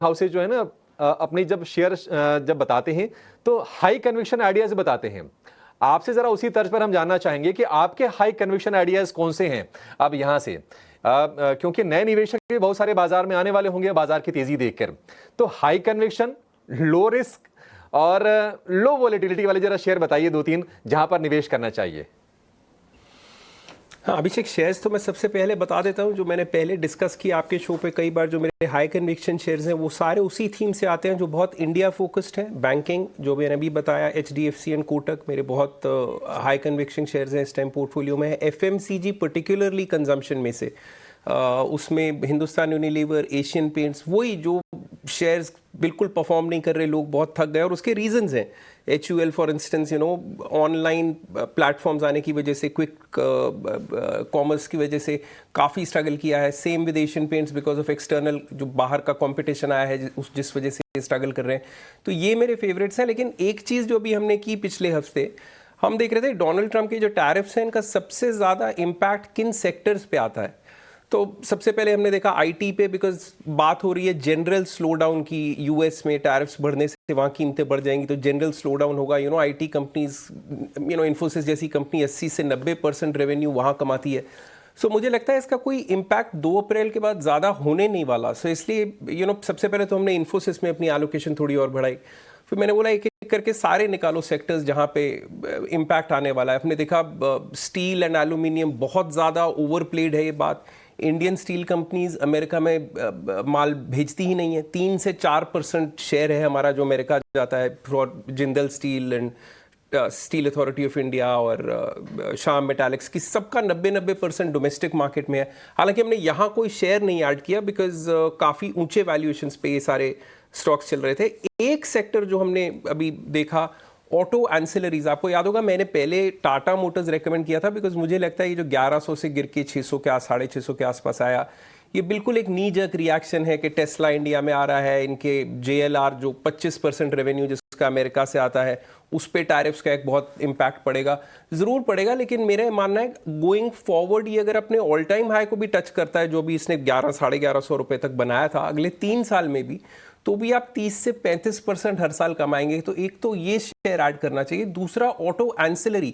Houses जो है ना अपनी जब शेयर जब बताते हैं तो हाई कन्विक्शन आइडियाज बताते हैं। आपसे जरा उसी तर्ज पर हम जानना चाहेंगे कि आपके हाई कन्विक्शन आइडियाज कौन से हैं अब यहां से, क्योंकि नए निवेशक भी बहुत सारे बाजार में आने वाले होंगे बाजार की तेजी देखकर। तो हाई कन्विक्शन, लो रिस्क और लो वोलेटिलिटी वाले जरा शेयर बताइए, दो तीन जहां पर निवेश करना चाहिए। हाँ अभिषेक, शेयर्स तो मैं सबसे पहले बता देता हूँ, जो मैंने पहले डिस्कस किया आपके शो पे कई बार, जो मेरे हाई कन्विक्शन शेयर्स हैं वो सारे उसी थीम से आते हैं जो बहुत इंडिया फोकस्ड है। बैंकिंग जो मैंने अभी बताया, HDFC एंड कोटक मेरे बहुत हाई कन्विक्शन शेयर्स हैं इस टाइम पोर्टफोलियो में है। FMCG पर्टिकुलरली कंजम्पशन में से उसमें हिंदुस्तान यूनिलीवर, एशियन पेंट्स, वही जो शेयर्स बिल्कुल परफॉर्म नहीं कर रहे, लोग बहुत थक गए और उसके रीजंस हैं। HUL for instance, online platforms आने की वजह से, क्विक कॉमर्स की वजह से काफ़ी स्ट्रगल किया है। Same with Asian paints, because of external जो बाहर का कंपटीशन आया है जिस वजह से स्ट्रगल कर रहे हैं। तो ये मेरे फेवरेट्स हैं। लेकिन एक चीज़ जो अभी हमने की पिछले हफ्ते, हम देख रहे थे डोनाल्ड ट्रंप के जो टैरिफ्स हैं इनका सबसे ज़्यादा इम्पैक्ट किन सेक्टर्स पे आता है। तो सबसे पहले हमने देखा IT पे, बिकॉज बात हो रही है जनरल स्लो डाउन की। US में टैरिफ्स बढ़ने से वहाँ कीमतें बढ़ जाएंगी तो जनरल स्लो डाउन होगा। IT कंपनीज, इन्फोसिस जैसी कंपनी 80 से 90% रेवेन्यू वहाँ कमाती है। सो मुझे लगता है इसका कोई इम्पैक्ट 2 अप्रैल के बाद ज़्यादा होने नहीं वाला। सो इसलिए सबसे पहले तो हमने इन्फोसिस में अपनी एलोकेशन थोड़ी और बढ़ाई। फिर मैंने बोला एक एक करके सारे निकालो सेक्टर्स जहाँ पे इम्पैक्ट आने वाला है। हमने देखा स्टील एंड एल्यूमिनियम बहुत ज़्यादा ओवरप्लेड है ये बात। इंडियन स्टील कंपनीज अमेरिका में माल भेजती ही नहीं है। 3 से 4% शेयर है हमारा जो अमेरिका जाता है for Jindal steel and steel authority of India और शाम मेटालिक्स की, सबका 90% डोमेस्टिक मार्केट में है। हालांकि हमने यहाँ कोई शेयर नहीं ऐड किया बिकॉज काफ़ी ऊंचे वैल्यूएशंस पे ये सारे स्टॉक्स चल रहे थे। एक सेक्टर जो हमने अभी देखा, ऑटो एंसिलरीज। आपको याद होगा मैंने पहले टाटा मोटर्स रेकमेंड किया था बिकॉज मुझे लगता है ये जो 1100 से गिर के 600 के 650 के आसपास आया, ये बिल्कुल एक नी जर्क रिएक्शन है कि टेस्ला इंडिया में आ रहा है। इनके JLR जो 25% रेवेन्यू जिसका अमेरिका से आता है, उस पर टैरिफ्स का एक बहुत इम्पैक्ट पड़ेगा, ज़रूर पड़ेगा। लेकिन मेरा मानना है गोइंग फॉरवर्ड ये अगर अपने ऑल टाइम हाई को भी टच करता है, जो भी इसने 1100-1150 रुपये तक बनाया था, अगले 3 साल में भी, तो भी आप 30 से 35% हर साल कमाएंगे। तो एक तो ये शेयर ऐड करना चाहिए। दूसरा, ऑटो एंसिलरी,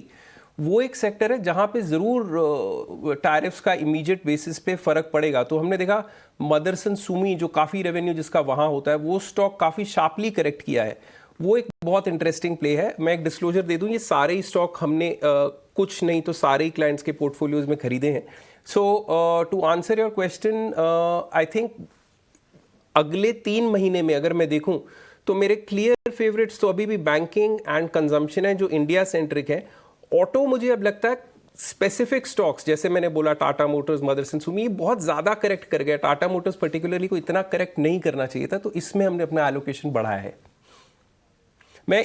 वो एक सेक्टर है जहां पे जरूर टैरिफ्स का इमीडिएट बेसिस पे फर्क पड़ेगा। तो हमने देखा मदरसन सुमी जो काफ़ी रेवेन्यू जिसका वहां होता है, वो स्टॉक काफ़ी शार्पली करेक्ट किया है। वो एक बहुत इंटरेस्टिंग प्ले है। मैं एक डिस्क्लोजर दे दूं, ये सारे ही स्टॉक हमने कुछ नहीं तो सारे ही क्लाइंट्स के पोर्टफोलियोज में खरीदे हैं। So to answer your question, I think अगले 3 महीने में अगर मैं देखूं तो मेरे क्लियर फेवरेट्स तो अभी भी बैंकिंग एंड कंजम्पशन है जो इंडिया सेंट्रिक है। ऑटो मुझे अब लगता है स्पेसिफिक स्टॉक्स, जैसे मैंने बोला टाटा मोटर्स, मदरसन सुमी, ये बहुत ज़्यादा करेक्ट कर गया। टाटा मोटर्स पर्टिकुलरली को इतना करेक्ट नहीं करना चाहिए था, तो इसमें हमने अपना एलोकेशन बढ़ाया है। मैं